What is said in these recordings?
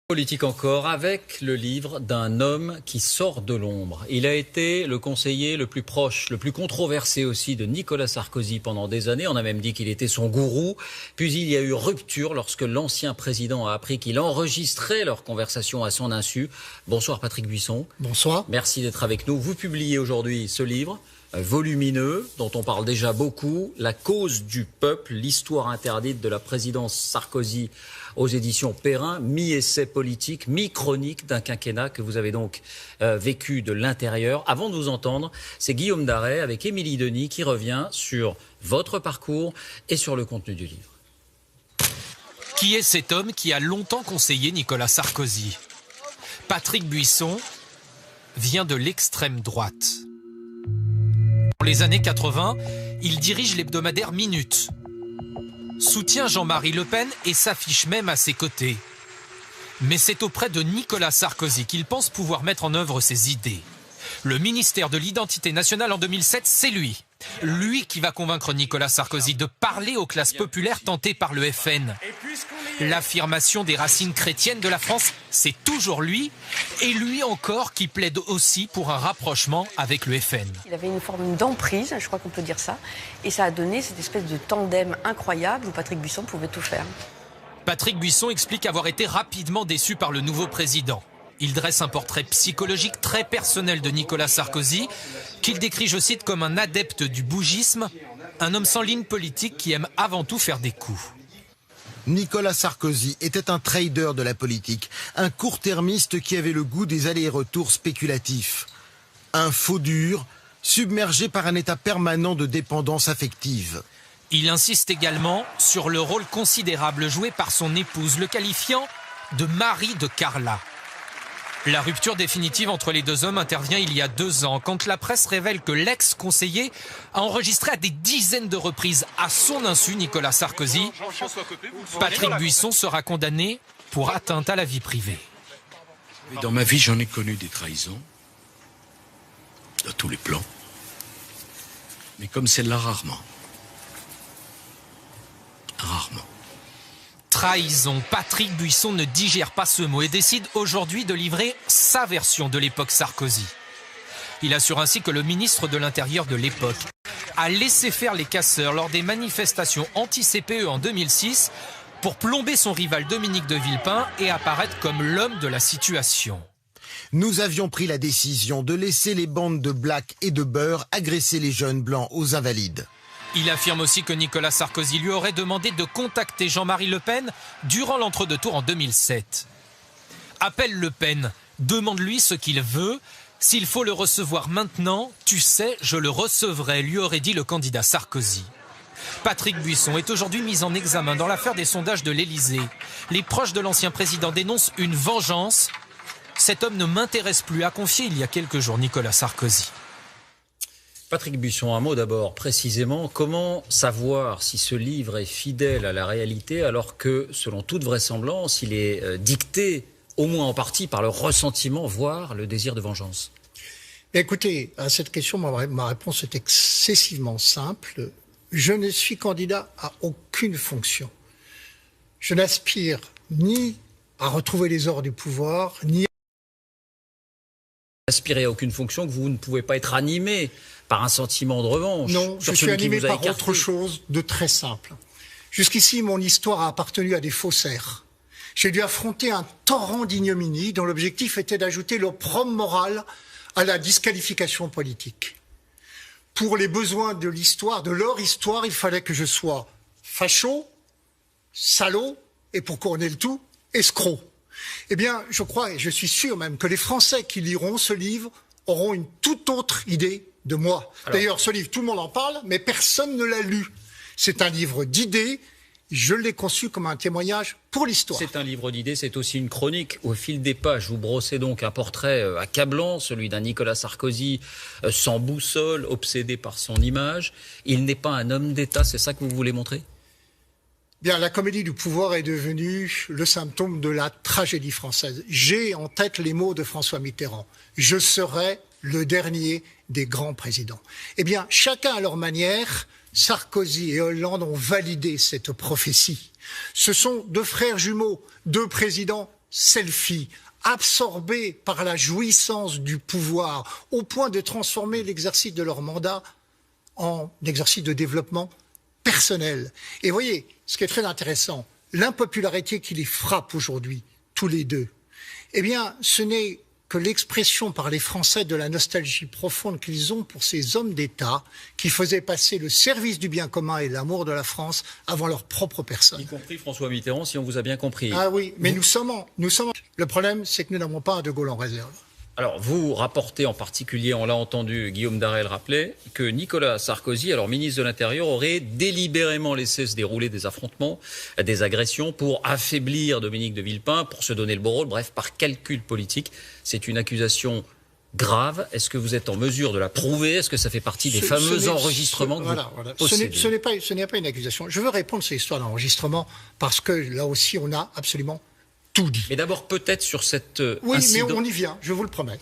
Politique encore avec le livre d'un homme qui sort de l'ombre. Il a été le conseiller le plus proche, le plus controversé aussi de Nicolas Sarkozy pendant des années. On a même dit qu'il était son gourou. Puis il y a eu rupture lorsque l'ancien président a appris qu'il enregistrait leur conversation à son insu. Bonsoir Patrick Buisson. Bonsoir. Merci d'être avec nous. Vous publiez aujourd'hui ce livre volumineux, dont on parle déjà beaucoup, La cause du peuple, l'histoire interdite de la présidence Sarkozy aux éditions Perrin, mi-essai politique, mi-chronique d'un quinquennat que vous avez donc vécu de l'intérieur. Avant de vous entendre, c'est Guillaume Daret avec Émilie Denis qui revient sur votre parcours et sur le contenu du livre. Qui est cet homme qui a longtemps conseillé Nicolas Sarkozy? Patrick Buisson vient de l'extrême droite. Dans les années 80, il dirige l'hebdomadaire Minute, soutient Jean-Marie Le Pen et s'affiche même à ses côtés. Mais c'est auprès de Nicolas Sarkozy qu'il pense pouvoir mettre en œuvre ses idées. Le ministère de l'Identité nationale en 2007, c'est lui. Lui qui va convaincre Nicolas Sarkozy de parler aux classes populaires tentées par le FN. L'affirmation des racines chrétiennes de la France, c'est toujours lui. Et lui encore qui plaide aussi pour un rapprochement avec le FN. Il avait une forme d'emprise, je crois qu'on peut dire ça. Et ça a donné cette espèce de tandem incroyable où Patrick Buisson pouvait tout faire. Patrick Buisson explique avoir été rapidement déçu par le nouveau président. Il dresse un portrait psychologique très personnel de Nicolas Sarkozy, qu'il décrit, je cite, comme un adepte du bougisme, un homme sans ligne politique qui aime avant tout faire des coups. Nicolas Sarkozy était un trader de la politique, un court-termiste qui avait le goût des allers-retours spéculatifs. Un faux dur, submergé par un état permanent de dépendance affective. Il insiste également sur le rôle considérable joué par son épouse, le qualifiant de mari de Carla. La rupture définitive entre les deux hommes intervient il y a 2 ans, quand la presse révèle que l'ex-conseiller a enregistré à des dizaines de reprises à son insu Nicolas Sarkozy. Patrick Buisson sera condamné pour atteinte à la vie privée. Dans ma vie, j'en ai connu des trahisons, à tous les plans, mais comme celle-là, rarement. Rarement. Trahison. Patrick Buisson ne digère pas ce mot et décide aujourd'hui de livrer sa version de l'époque Sarkozy. Il assure ainsi que le ministre de l'Intérieur de l'époque a laissé faire les casseurs lors des manifestations anti-CPE en 2006 pour plomber son rival Dominique de Villepin et apparaître comme l'homme de la situation. Nous avions pris la décision de laisser les bandes de Black et de Beurre agresser les jeunes blancs aux Invalides. Il affirme aussi que Nicolas Sarkozy lui aurait demandé de contacter Jean-Marie Le Pen durant l'entre-deux tours en 2007. Appelle Le Pen, demande-lui ce qu'il veut. S'il faut le recevoir maintenant, tu sais, je le recevrai, lui aurait dit le candidat Sarkozy. Patrick Buisson est aujourd'hui mis en examen dans l'affaire des sondages de l'Élysée. Les proches de l'ancien président dénoncent une vengeance. Cet homme ne m'intéresse plus, a confié il y a quelques jours Nicolas Sarkozy. Patrick Buisson, un mot d'abord, précisément, comment savoir si ce livre est fidèle à la réalité alors que, selon toute vraisemblance, il est dicté, au moins en partie, par le ressentiment, voire le désir de vengeance? Écoutez, à cette question, ma réponse est excessivement simple. Je ne suis candidat à aucune fonction. Je n'aspire ni à retrouver les ors du pouvoir, ni aspirer à aucune fonction, que vous ne pouvez pas être animé par un sentiment de revanche. Non, je suis animé par autre chose de très simple. Jusqu'ici, mon histoire a appartenu à des faussaires. J'ai dû affronter un torrent d'ignominie dont l'objectif était d'ajouter l'opprobre moral à la disqualification politique. Pour les besoins de l'histoire, de leur histoire, il fallait que je sois facho, salaud, et pour couronner le tout, escroc. Eh bien, je crois, et je suis sûr même, que les Français qui liront ce livre auront une toute autre idée de moi. D'ailleurs, ce livre, tout le monde en parle, mais personne ne l'a lu. C'est un livre d'idées. Je l'ai conçu comme un témoignage pour l'histoire. C'est un livre d'idées, c'est aussi une chronique. Au fil des pages, vous brossez donc un portrait accablant, celui d'un Nicolas Sarkozy sans boussole, obsédé par son image. Il n'est pas un homme d'État, c'est ça que vous voulez montrer ? Bien, la comédie du pouvoir est devenue le symptôme de la tragédie française. J'ai en tête les mots de François Mitterrand. Je serai le dernier des grands présidents. Eh bien, chacun à leur manière, Sarkozy et Hollande ont validé cette prophétie. Ce sont 2 frères jumeaux, 2 présidents selfie, absorbés par la jouissance du pouvoir, au point de transformer l'exercice de leur mandat en exercice de développement personnel. Et voyez, ce qui est très intéressant, l'impopularité qui les frappe aujourd'hui, tous les deux, eh bien, ce n'est que l'expression par les Français de la nostalgie profonde qu'ils ont pour ces hommes d'État qui faisaient passer le service du bien commun et l'amour de la France avant leur propre personne. Y compris François Mitterrand, si on vous a bien compris. Ah oui, mais nous sommes... Le problème, c'est que nous n'avons pas un De Gaulle en réserve. Alors, vous rapportez en particulier, on l'a entendu, Guillaume Darel rappelait, que Nicolas Sarkozy, alors ministre de l'Intérieur, aurait délibérément laissé se dérouler des affrontements, des agressions pour affaiblir Dominique de Villepin, pour se donner le beau rôle, bref, par calcul politique. C'est une accusation grave. Est-ce que vous êtes en mesure de la prouver? Est-ce que ça fait partie des fameux enregistrements que vous possédez? Ce n'est pas une accusation. Je veux répondre sur l'histoire d'enregistrement parce que là aussi, on a absolument tout dit. Mais d'abord, peut-être sur cette Oui, incident... mais on y vient, je vous le promets.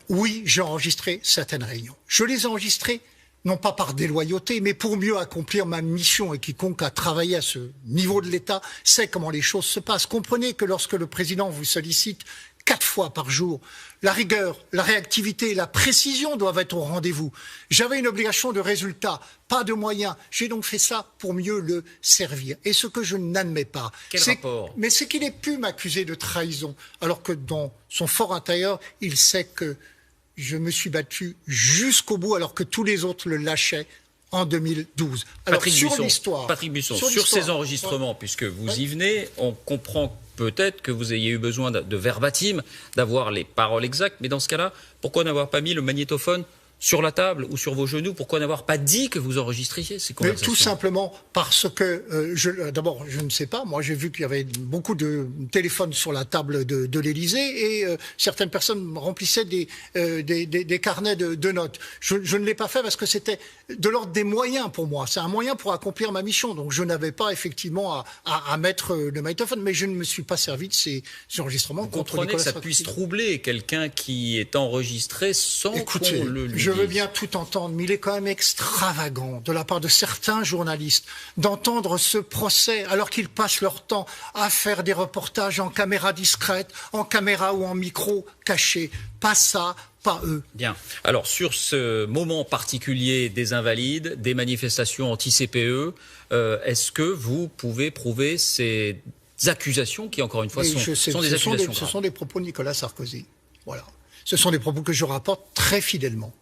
Oui, j'ai enregistré certaines réunions. Je les ai enregistrées, non pas par déloyauté, mais pour mieux accomplir ma mission. Et quiconque a travaillé à ce niveau de l'État sait comment les choses se passent. Comprenez que lorsque le président vous sollicite 4 fois par jour, la rigueur, la réactivité et la précision doivent être au rendez-vous. J'avais une obligation de résultat, pas de moyens. J'ai donc fait ça pour mieux le servir. Et ce que je n'admets pas, c'est qu'il ait pu m'accuser de trahison, alors que dans son fort intérieur, il sait que je me suis battu jusqu'au bout, alors que tous les autres le lâchaient en 2012. Alors, Patrick Buisson, sur ces enregistrements, puisque vous y venez, on comprend peut-être que vous ayez eu besoin de verbatim, d'avoir les paroles exactes, mais dans ce cas-là, pourquoi n'avoir pas mis le magnétophone sur la table ou sur vos genoux? Pourquoi n'avoir pas dit que vous enregistriez ces conversations? Mais tout simplement parce que, d'abord, je ne sais pas, moi j'ai vu qu'il y avait beaucoup de téléphones sur la table de l'Élysée et certaines personnes remplissaient des carnets de notes. Je ne l'ai pas fait parce que c'était de l'ordre des moyens pour moi. C'est un moyen pour accomplir ma mission. Donc je n'avais pas effectivement à mettre le magnétophone, mais je ne me suis pas servi de ces enregistrements. Vous comprenez que ça puisse troubler quelqu'un qui est enregistré sans qu'on le lui dise. Je veux bien tout entendre, mais il est quand même extravagant de la part de certains journalistes d'entendre ce procès alors qu'ils passent leur temps à faire des reportages en caméra discrète, en caméra ou en micro caché. Pas ça, pas eux. Bien. Alors, sur ce moment particulier des Invalides, des manifestations anti-CPE, est-ce que vous pouvez prouver ces accusations qui, encore une fois, sont des accusations graves? Ce sont des propos de Nicolas Sarkozy. Voilà. Ce sont des propos que je rapporte très fidèlement.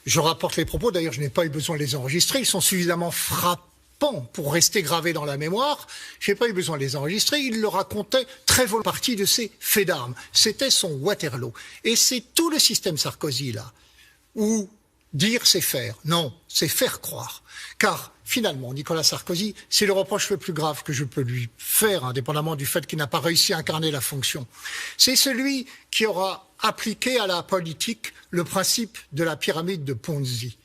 Je rapporte les propos, d'ailleurs je n'ai pas eu besoin de les enregistrer, ils sont suffisamment frappants pour rester gravés dans la mémoire. Je n'ai pas eu besoin de les enregistrer, il le racontait très volontiers partie de ses faits d'armes. C'était son Waterloo. Et c'est tout le système Sarkozy là, où dire c'est faire. Non, c'est faire croire. Car finalement, Nicolas Sarkozy, c'est le reproche le plus grave que je peux lui faire, indépendamment du fait qu'il n'a pas réussi à incarner la fonction. C'est celui qui aura appliqué à la politique le principe de la pyramide de Ponzi.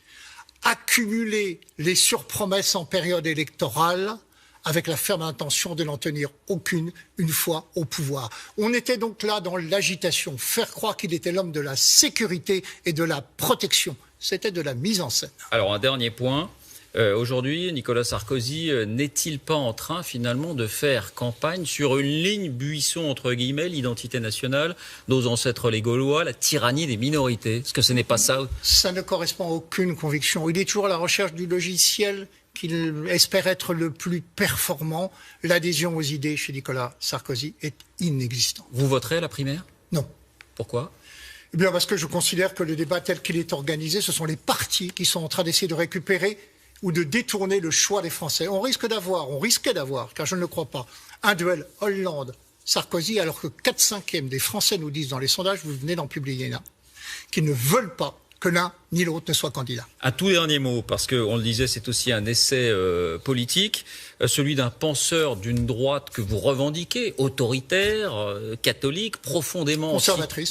Accumuler les surpromesses en période électorale avec la ferme intention de n'en tenir aucune une fois au pouvoir. On était donc là dans l'agitation, faire croire qu'il était l'homme de la sécurité et de la protection. C'était de la mise en scène. Alors un dernier point. Aujourd'hui, Nicolas Sarkozy n'est-il pas en train finalement de faire campagne sur une ligne buisson entre guillemets, l'identité nationale, nos ancêtres les Gaulois, la tyrannie des minorités? Est-ce que ce n'est pas ça? Ça ne correspond à aucune conviction. Il est toujours à la recherche du logiciel qu'il espère être le plus performant. L'adhésion aux idées chez Nicolas Sarkozy est inexistante. Vous voterez à la primaire? Non. Pourquoi? Eh bien parce que je considère que le débat tel qu'il est organisé, ce sont les partis qui sont en train d'essayer de récupérer ou de détourner le choix des Français. On risquait d'avoir, car je ne le crois pas, un duel Hollande-Sarkozy, alors que 4/5 des Français nous disent dans les sondages, vous venez d'en publier un, qu'ils ne veulent pas que l'un ni l'autre ne soit candidat. Un tout dernier mot, parce qu'on le disait, c'est aussi un essai politique, celui d'un penseur d'une droite que vous revendiquez, autoritaire, catholique, profondément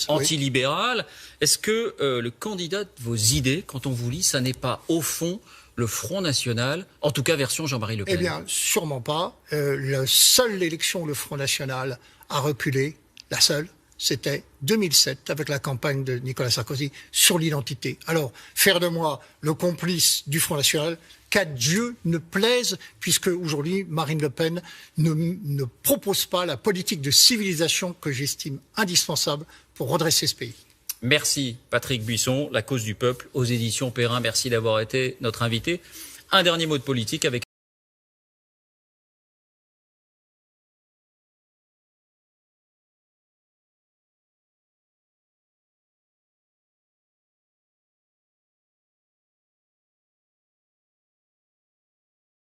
antilibérale. Est-ce que le candidat de vos idées, quand on vous lit, ça n'est pas au fond le Front National, en tout cas version Jean-Marie Le Pen? Eh bien, sûrement pas. La seule élection où le Front National a reculé, la seule, c'était 2007 avec la campagne de Nicolas Sarkozy sur l'identité. Alors, faire de moi le complice du Front National, qu'à Dieu ne plaise, puisque aujourd'hui Marine Le Pen ne propose pas la politique de civilisation que j'estime indispensable pour redresser ce pays. Merci Patrick Buisson, La cause du peuple aux éditions Perrin. Merci d'avoir été notre invité. Un dernier mot de politique avec